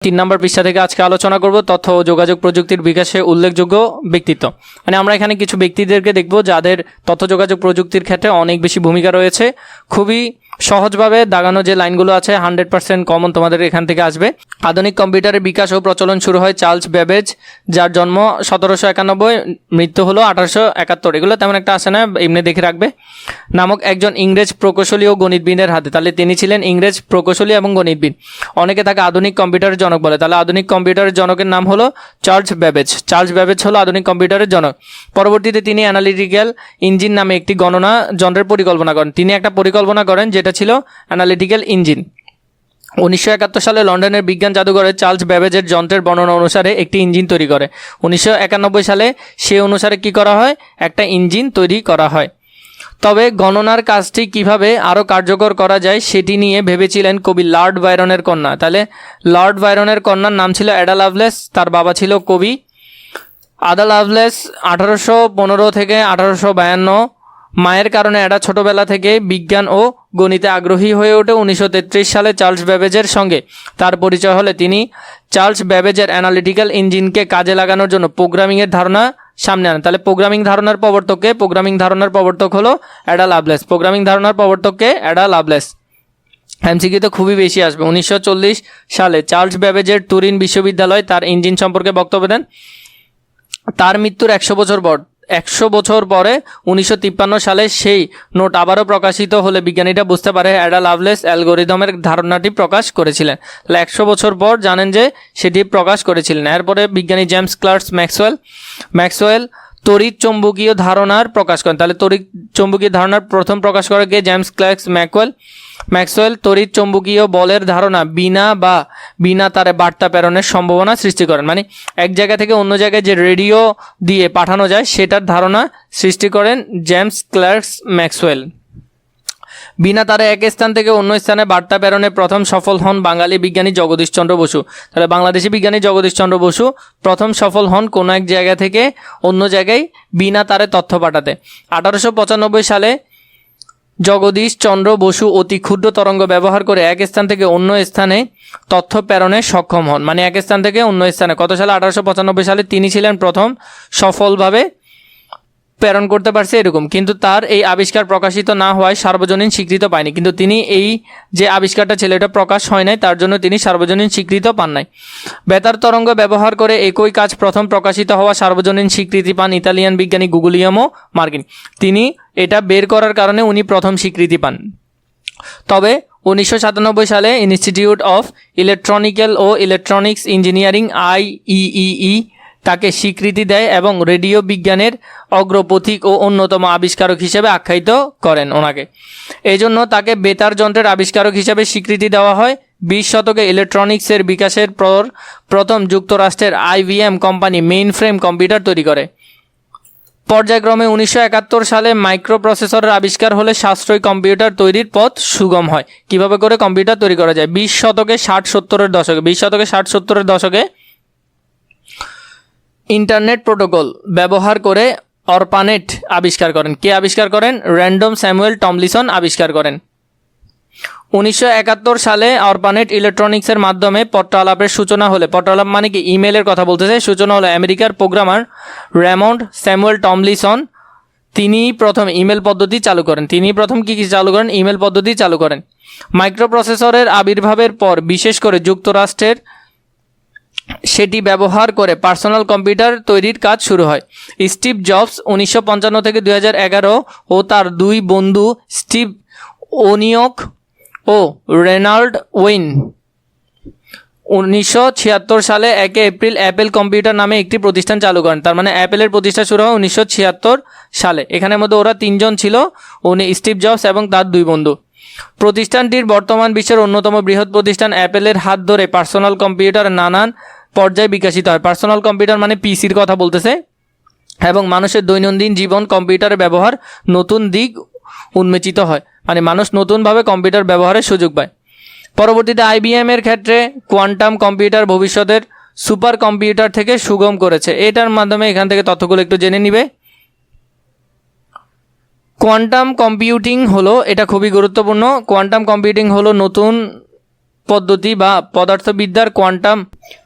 3 নম্বর পৃষ্ঠা থেকে আজকে আলোচনা করব তথ্য ও যোগাযোগ প্রযুক্তির বিকাশে উল্লেখযোগ্য ব্যক্তিত্ব। মানে আমরা এখানে কিছু ব্যক্তিদেরকে দেখব যাদের তথ্য যোগাযোগ প্রযুক্তির ক্ষেত্রে অনেক বেশি ভূমিকা রয়েছে। খুবই সহজভাবে দাগানো যে লাইনগুলো আছে 100% কমন তোমাদের এখান থেকে আসবে। আধুনিক কম্পিউটারের বিকাশ ও প্রচলন শুরু হয় চার্লস ব্যাবেজ, যার জন্ম 1791, মৃত্যু হলো 1871। এগুলো তেমন একটা আসে না, এমনি দেখে রাখবে। নামক একজন ইংরেজ প্রকৌশলী ও গণিতবিদের হাতে, তাহলে তিনি ছিলেন ইংরেজ প্রকৌশলী এবং গণিতবিদ। অনেকে তাকে আধুনিক কম্পিউটারের জনক বলে, তাহলে আধুনিক কম্পিউটারের জনকের নাম হলো চার্লস ব্যাবেজ। চার্লস ব্যাবেজ হলো আধুনিক কম্পিউটারের জনক। পরবর্তীতে তিনি অ্যানালিটিক্যাল ইঞ্জিন নামে একটি গণনা যন্ত্রের পরিকল্পনা করেন। তিনি একটা পরিকল্পনা করেন যেটা ছিল অ্যানালিটিক্যাল ইঞ্জিন। 1971 সালে লন্ডনের বিজ্ঞান জাদুঘরে চার্লস ব্যাবেজের যন্ত্রের বর্ণনা অনুসারে একটি ইঞ্জিন তৈরি করে। 1991 সালে সে অনুসারে কি করা হয়, একটা ইঞ্জিন তৈরি করা হয়। তবে গণনার কাজটি কিভাবে আরও কার্যকর করা যায় সেটি নিয়ে ভেবেছিলেন কবি লর্ড বায়রনের কন্যা। তাহলে লর্ড বায়রনের কন্যার নাম ছিল অ্যাডা লাভলেস, তার বাবা ছিল কবি। আদা লাভলেস 1815 থেকে 1852। মায়ের কারণে অ্যাডা ছোটবেলা থেকে বিজ্ঞান ও গণিতে আগ্রহী হয়ে ওঠে। 1933 সালে চার্লস ব্যাবেজের সঙ্গে তার পরিচয় হলে তিনি চার্লস ব্যাবেজের অ্যানালিটিক্যাল ইঞ্জিনকে কাজে লাগানোর জন্য প্রোগ্রামিংয়ের ধারণা সামনে আনেন। তাহলে প্রোগ্রামিং ধারণার প্রবর্তক হলো অ্যাডা লাভলেস। প্রোগ্রামিং ধারণার প্রবর্তককে অ্যাডা লাভলেস। এমসিকিউ তো খুবই বেশি আসবে। 1940 সালে চার্লস ব্যাবেজের তুরিন বিশ্ববিদ্যালয় তার ইঞ্জিন সম্পর্কে বক্তব্য দেন। তার মৃত্যুর 100 বছর পরে 1953 সালে সেই নোট আবারও প্রকাশিত হলে বিজ্ঞানীরা বুঝতে পারে অ্যাডা লাভলেস অ্যালগোরিদমের ধারণাটি প্রকাশ করেছিলেন। তাহলে 100 বছর পর জানেন যে সেটি প্রকাশ করেছিলেন। এরপরে বিজ্ঞানী জেমস ক্লার্ক ম্যাক্সওয়েল তড়িৎ চৌম্বকীয় ধারণার প্রকাশ করেন। তাহলে তড়িৎ চৌম্বকীয় ধারণার প্রথম প্রকাশ করে গিয়ে জেমস ক্লার্ক ম্যাক্সওয়েল তড়িৎ চৌম্বকীয় বলের ধারণা বিনা তারে বার্তা প্রেরণের সম্ভাবনা সৃষ্টি করেন। মানে এক জায়গা থেকে অন্য জায়গায় যে রেডিও দিয়ে পাঠানো যায় সেটার ধারণা সৃষ্টি করেন জেমস ক্লার্ক ম্যাক্সওয়েল। বিনা তারে এক স্থান থেকে অন্য স্থানে বার্তা প্রেরণে প্রথম সফল হন বাঙালি বিজ্ঞানী জগদীশচন্দ্র বসু। তাহলে বাংলাদেশি বিজ্ঞানী জগদীশচন্দ্র বসু প্রথম সফল হন কোনো এক জায়গা থেকে অন্য জায়গায় বিনা তারে তথ্য পাঠাতে। 1895 সালে জগদীশচন্দ্র বসু অতি ক্ষুদ্র তরঙ্গ ব্যবহার করে এক স্থান থেকে অন্য স্থানে তথ্য প্রেরণে সক্ষম হন। মানে এক স্থান থেকে অন্য স্থানে কত সালে, 1895 সালে তিনি ছিলেন প্রথম সফলভাবে প্রেরণ করতে পারছে এরকম। কিন্তু তার এই আবিষ্কার প্রকাশিত না হওয়ায় সার্বজনীন স্বীকৃত পায়নি। কিন্তু তিনি এই যে আবিষ্কারটা ছিল এটা প্রকাশ হয় নাই, তার জন্য তিনি সার্বজনীন স্বীকৃত পান নাই। বেতার তরঙ্গ ব্যবহার করে একই কাজ প্রথম প্রকাশিত হওয়া সার্বজনীন স্বীকৃতি পান ইতালিয়ান বিজ্ঞানী গুগুলিয়ামো মার্কিন। তিনি এটা বের করার কারণে উনি প্রথম স্বীকৃতি পান। তবে 1997 সালে ইনস্টিটিউট অফ ইলেকট্রনিক্যাল ও ইলেকট্রনিক্স ইঞ্জিনিয়ারিং IEEE তাকে স্বীকৃতি দেয় এবং রেডিও বিজ্ঞানের অগ্রপথিক ও অন্যতম আবিষ্কারক হিসেবে আখ্যায়িত করেন ওনাকে। এই জন্য তাকে বেতার যন্ত্রের আবিষ্কারক হিসেবে স্বীকৃতি দেওয়া হয়। 20 শতকে ইলেকট্রনিক্সের বিকাশের পর প্রথম যুক্তরাষ্ট্রের IBM company main frame computer তৈরি করে। পর্যায়ক্রমে 1971 সালে মাইক্রোপ্রসেসরের আবিষ্কার হলে সাশ্রয়ী কম্পিউটার তৈরির পথ সুগম হয়। কিভাবে করে কম্পিউটার তৈরি করা যায়, 20 শতকে 60-70-এর দশকে ইন্টারনেট প্রোটোকল ব্যবহার করে অরপানেট আবিষ্কার করেন। কে আবিষ্কার করেন? র্যান্ডম স্যামুয়েল টমলিনসন আবিষ্কার করেন। 1971 সালে অরপানেট ইলেকট্রনিক্সের মাধ্যমে পত্রালাপের সূচনা হলে, পত্রালাপ মানে কি ইমেলের কথা বলতেছে, সূচনা হলো আমেরিকার প্রোগ্রামার র্যামন্ড স্যামুয়েল টমলিনসন। তিনি প্রথম ইমেল পদ্ধতি চালু করেন। ইমেল পদ্ধতি চালু করেন। মাইক্রোপ্রসেসরের আবির্ভাবের পর বিশেষ করে যুক্তরাষ্ট্রের সেটি ব্যবহার করে পার্সোনাল কম্পিউটার তৈরির কাজ শুরু হয়। স্টিভ জবস 1955 থেকে 2011 ও তার দুই বন্ধু স্টিভ ওনিয়ক ও রেনাল্ড ওয়েন 1976 সালে 1 এপ্রিল অ্যাপেল কম্পিউটার নামে একটি প্রতিষ্ঠান চালু করেন। তার মানে অ্যাপেলের প্রতিষ্ঠা শুরু হয় 1976 সালে। এখানের মধ্যে ওরা 3 জন ছিল, স্টিভ জবস এবং তার দুই বন্ধু। প্রতিষ্ঠানটির বর্তমান বিশ্বের অন্যতম বৃহৎ প্রতিষ্ঠান অ্যাপেলের হাত ধরে পার্সোনাল কম্পিউটার নানান পর্যায়ে বিকশিত হয়। পার্সোনাল কম্পিউটার মানে পিসির কথা বলতেছে, এবং মানুষের দৈনন্দিন জীবন কম্পিউটারের ব্যবহার নতুন দিক উন্মোচিত হয়। মানে মানুষ নতুনভাবে কম্পিউটার ব্যবহারের সুযোগ পায়। পরবর্তীতে IBM এর ক্ষেত্রে কোয়ান্টাম কম্পিউটার ভবিষ্যতের সুপার কম্পিউটার থেকে সুগম করেছে। এটার মাধ্যমে এখান থেকে তথ্যগুলো একটু জেনে নিবে। কোয়ান্টাম কম্পিউটিং হলো, এটা খুবই গুরুত্বপূর্ণ, কোয়ান্টাম কম্পিউটিং হলো নতুন পদ্ধতি বা পদার্থবিদ্যার কোয়ান্টাম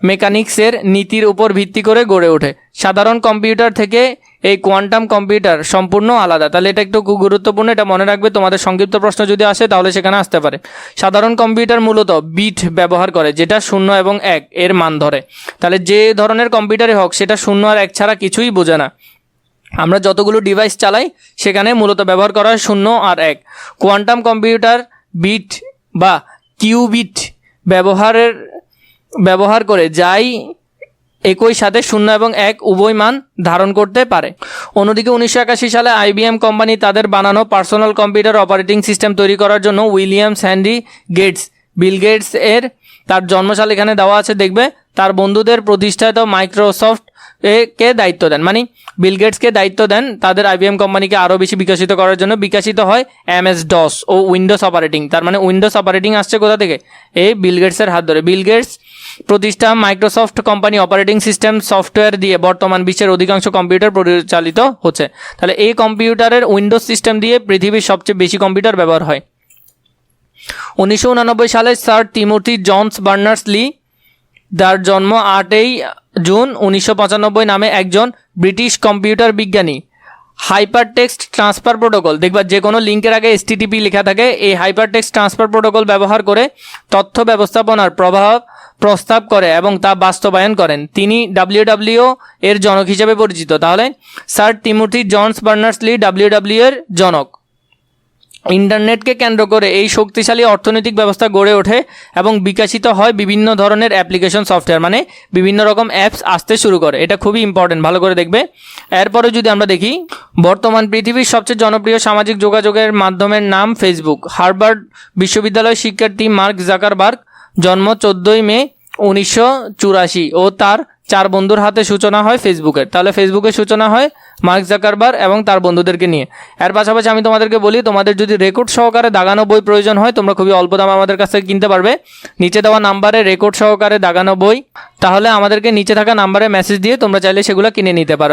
মেকানিক্সের নীতির উপর ভিত্তি করে গড়ে ওঠে। সাধারণ কম্পিউটার থেকে এই কোয়ান্টাম কম্পিউটার সম্পূর্ণ আলাদা। তাহলে এটা একটু গুরুত্বপূর্ণ, এটা মনে রাখবে, তোমাদের সংক্ষিপ্ত প্রশ্ন যদি আসে তাহলে সেখানে আসতে পারে। সাধারণ কম্পিউটার মূলত বিট ব্যবহার করে, যেটা 0 এবং 1 এর মান ধরে। তাহলে যে ধরনের কম্পিউটারই হোক সেটা 0 আর 1 ছাড়া কিছুই বোঝে না। আমরা যতগুলো ডিভাইস চালাই সেখানে মূলত ব্যবহার করা হয় 0 আর 1। কোয়ান্টাম কম্পিউটার বিট বা কিউবিট ব্যবহার করে যাই একই সাথে 0 এবং 1 উভয় মান ধারণ করতে পারে। অন্যদিকে 1981 সালে IBM কোম্পানি তাদের বানানো পার্সোনাল কম্পিউটার অপারেটিং সিস্টেম তৈরি করার জন্য William Henry Gates, Bill Gates এর তার জন্মসাল এখানে দেওয়া আছে, দেখবে, তার বন্ধুদের প্রতিষ্ঠাতা মাইক্রোসফট কে দায়িত্ব দেন। মানে বিল গেটসকে দায়িত্ব দেন তাদের IBM কোম্পানিকে আরও বেশি বিকশিত করার জন্য। বিকশিত হয় MS-DOS ও উইন্ডোজ অপারেটিং। তার মানে উইন্ডোজ অপারেটিং আসছে কোথা থেকে? এই বিল গেটসের হাত ধরে। বিল গেটস প্রতিষ্ঠা Microsoft company operating system software দিয়ে বর্তমান বিশ্বের অধিকাংশ কম্পিউটার পরিচালিত হচ্ছে। তাহলে এই কম্পিউটারের উইন্ডোজ সিস্টেম দিয়ে পৃথিবীর সবচেয়ে বেশি কম্পিউটার ব্যবহার হয়। 1989 সালে স্যার টিমোথি জনস বার্নার্স-লি, যার জন্ম 8 জুন 1995 নামে একজন ব্রিটিশ কম্পিউটার বিজ্ঞানী, হাইপার টেক্সট ট্রান্সফার প্রোটোকল, দেখবা যে কোনো লিঙ্কের আগে HTTP লেখা থাকে, এই হাইপার টেক্সট ট্রান্সফার প্রোটোকল ব্যবহার করে তথ্য ব্যবস্থাপনার প্রস্তাব করে এবং তা বাস্তবায়ন করেন। তিনি WWO এর জনক হিসেবে পরিচিত। তাহলে sir Timothy Johns Berners Lee WWO এর জনক। ইন্টারনেটকে কেন্দ্র করে এই শক্তিশালী অর্থনৈতিক ব্যবস্থা গড়ে ওঠে এবং বিকশিত হয় বিভিন্ন ধরনের অ্যাপ্লিকেশন সফটওয়্যার, মানে বিভিন্ন রকম অ্যাপস আসতে শুরু করে। এটা খুবই ইম্পর্টেন্ট, ভালো করে দেখবে। এরপরে যদি আমরা দেখি, বর্তমান পৃথিবীর সবচেয়ে জনপ্রিয় সামাজিক যোগাযোগের মাধ্যমের নাম ফেসবুক। হার্ভার্ড বিশ্ববিদ্যালয়ের শিক্ষার্থী মার্ক জাকারবার্গ, জন্ম 14 মে 1984, ও তার 4 বন্ধুর হাতে সূচনা হয় ফেসবুকের। তাহলে ফেসবুকের সূচনা হয় মার্ক জাকারবার্গ এবং তার বন্ধুদেরকে নিয়ে। এর পাশাপাশি আমি তোমাদেরকে বলি, তোমাদের যদি রেকর্ড সহকারে দাগানো বই প্রয়োজন হয় তোমরা খুবই অল্প দামে আমাদের কাছ থেকে কিনতে পারবে। নিচে দেওয়া নাম্বারে রেকর্ড সহকারে দাগানো বই, তাহলে আমাদেরকে নিচে থাকা নাম্বারে মেসেজ দিয়ে তোমরা চাইলে সেগুলো কিনে নিতে পারো।